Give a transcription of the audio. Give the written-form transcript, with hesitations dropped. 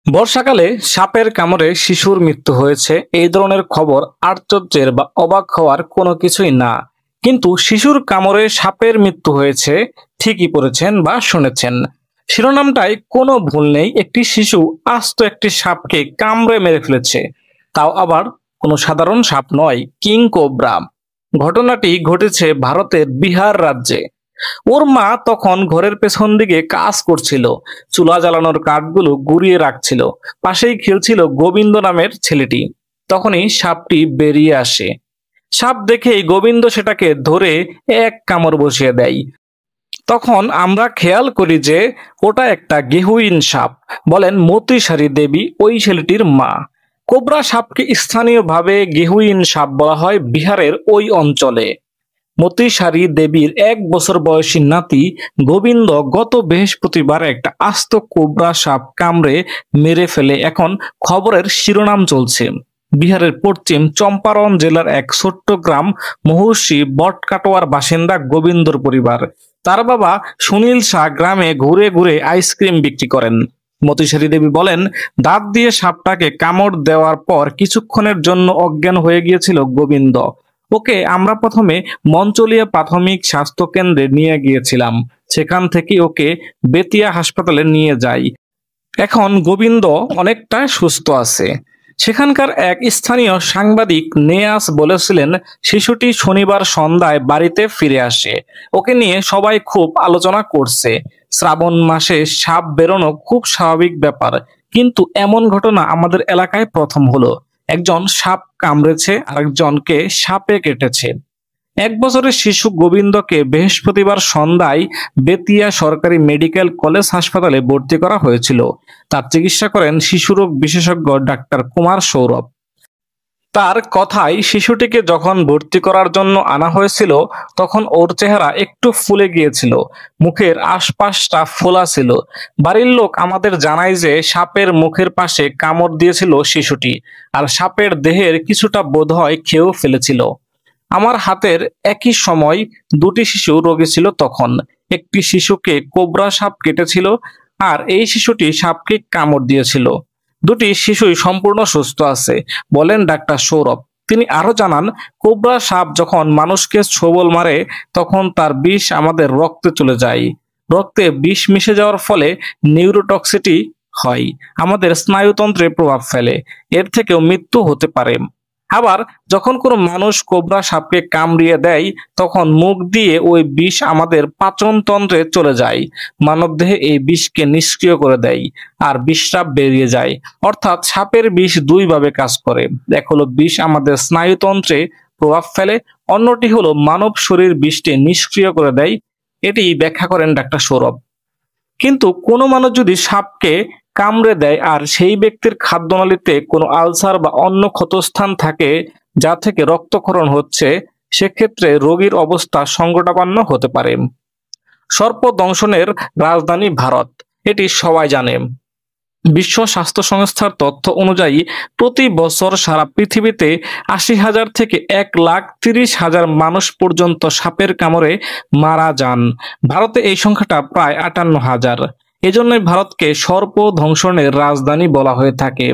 বর্ষাকালে সাপের কামড়ে শিশুর মৃত্যু হয়েছে, এই ধরনের খবর আশ্চর্যের বা অবাক হওয়ার কোনো কিছুই না। কিন্তু শিশুর কামড়ে সাপের মৃত্যু হয়েছে ঠিকই পড়েছেন বা শুনেছেন। শিরোনামটায় কোনো ভুল নেই, একটি শিশু আস্ত একটি সাপকে কামড়ে মেরে ফেলেছে। তাও আবার কোনো সাধারণ সাপ নয়, কিং কোবরা। ঘটনাটি ঘটেছে ভারতের বিহার রাজ্যে। ওর মা তখন ঘরের পেছন দিকে কাজ করছিল, চুলা জ্বালানোর কাঠগুলো গুড়িয়ে রাখছিল। পাশেই খেলছিল গোবিন্দ নামের ছেলেটি। তখনই সাপটি বেরিয়ে আসে। সাপ দেখেই গোবিন্দ সেটাকে ধরে এক কামড় বসিয়ে দেয়। তখন আমরা খেয়াল করি যে ওটা একটা গেহুইন সাপ, বলেন মতিসারি দেবী, ওই ছেলেটির মা। কোবরা সাপকে স্থানীয়ভাবে গেহুইন সাপ বলা হয় বিহারের ওই অঞ্চলে। মতিসারি দেবীর 1 বছর বয়সী নাতি গোবিন্দ গত বৃহস্পতিবার একটা আস্ত কোবরা সাপ কামড়ে মেরে ফেলে এখন খবরের শিরোনাম চলছে। বিহারের পশ্চিম চম্পারণ জেলার এক ছোট্ট গ্রাম মহর্ষি বটকাটোয়ার বাসিন্দা গোবিন্দর পরিবার। তার বাবা সুনীল শাহ গ্রামে ঘুরে ঘুরে আইসক্রিম বিক্রি করেন। মতিসারি দেবী বলেন, দাঁত দিয়ে সাপটাকে কামড় দেওয়ার পর কিছুক্ষণের জন্য অজ্ঞান হয়ে গিয়েছিল গোবিন্দ। ওকে আমরা প্রথমে মঞ্চলিয়া প্রাথমিক স্বাস্থ্য কেন্দ্রে নিয়ে গিয়েছিলাম, সেখান থেকে ওকে বেতিয়া হাসপাতালে নিয়ে যাই। এখন গোবিন্দ অনেকটা সুস্থ আছে। সেখানকার এক স্থানীয় সাংবাদিক নেয়াস বলেছিলেন, শিশুটি শনিবার সন্ধ্যায় বাড়িতে ফিরে আসে। ওকে নিয়ে সবাই খুব আলোচনা করছে। শ্রাবণ মাসে সাপ বেরোনো খুব স্বাভাবিক ব্যাপার, কিন্তু এমন ঘটনা আমাদের এলাকায় প্রথম হলো। একজন সাপ কামড়েছে, আরেকজনকে সাপে কেটেছে। 1 বছরের শিশু গোবিন্দকে বৃহস্পতিবার সন্ধ্যায় বেতিয়া সরকারি মেডিকেল কলেজ হাসপাতালে ভর্তি করা হয়েছিল। তার চিকিৎসা করেন শিশুরোগ বিশেষজ্ঞ ডাক্তার কুমার সৌরভ। তার কথায়, শিশুটিকে যখন ভর্তি করার জন্য আনা হয়েছিল তখন ওর চেহারা একটু ফুলে গিয়েছিল, মুখের আশপাশটা ফোলা ছিল। বাড়ির লোক আমাদের জানায় যে সাপের মুখের পাশে কামড় দিয়েছিল শিশুটি, আর সাপের দেহের কিছুটা বোধহয় খেয়েও ফেলেছিল। আমার হাতের একই সময় দুটি শিশু রোগী ছিল তখন। একটি শিশুকে কোবরা সাপ কেটেছিল, আর এই শিশুটি সাপকে কামড় দিয়েছিল। দুটি শিশুই সম্পূর্ণ সুস্থ আছে, বলেন ডাক্তার সৌরভ। তিনি আরো জানান, কোবরা সাপ যখন মানুষকে ছোবল মারে তখন তার বিষ আমাদের রক্তে চলে যায়। রক্তে বিষ মিশে যাওয়ার ফলে নিউরোটক্সিটি হয়, আমাদের স্নায়ুতন্ত্রে প্রভাব ফেলে। এর থেকেও মৃত্যু হতে পারে। আবার যখন কোনো মানুষ কোবরা সাপকে কামড়িয়ে দেয় তখন মুখ দিয়ে ওই বিষ আমাদের পাচনতন্ত্রে চলে যায়। মানবদেহে এই বিষকে নিষ্ক্রিয় করে দেয়, আর বিষটা বেরিয়ে যায়। অর্থাৎ সাপের বিষ দুইভাবে কাজ করে। এক হলো বিষ আমাদের স্নায়ুতন্ত্রে প্রভাব ফেলে, অন্যটি হলো মানব শরীর বিষকে নিষ্ক্রিয় করে দেয়। এটি ব্যাখ্যা করেন ডাক্তার সৌরভ। কিন্তু কোনো মানুষ যদি সাপকে কামড়ে দেয় আর সেই ব্যক্তির খাদ্যনালীতে কোনো আলসার বা অন্য ক্ষতস্থান থাকে যা থেকে রক্তক্ষরণ হচ্ছে, সেক্ষেত্রে রোগীর অবস্থা সংকটাপন্ন হতে পারে। সর্প দংশনের রাজধানী ভারত, এটি সবাই জানে। বিশ্ব স্বাস্থ্য সংস্থার তথ্য অনুযায়ী প্রতি বছর সারা পৃথিবীতে 80,000 থেকে 1,30,000 মানুষ পর্যন্ত সাপের কামড়ে মারা যান। ভারতে এই সংখ্যাটা প্রায় 58,000। এজন্যই ভারতকে সর্প দংশনের রাজধানী বলা হয়ে থাকে।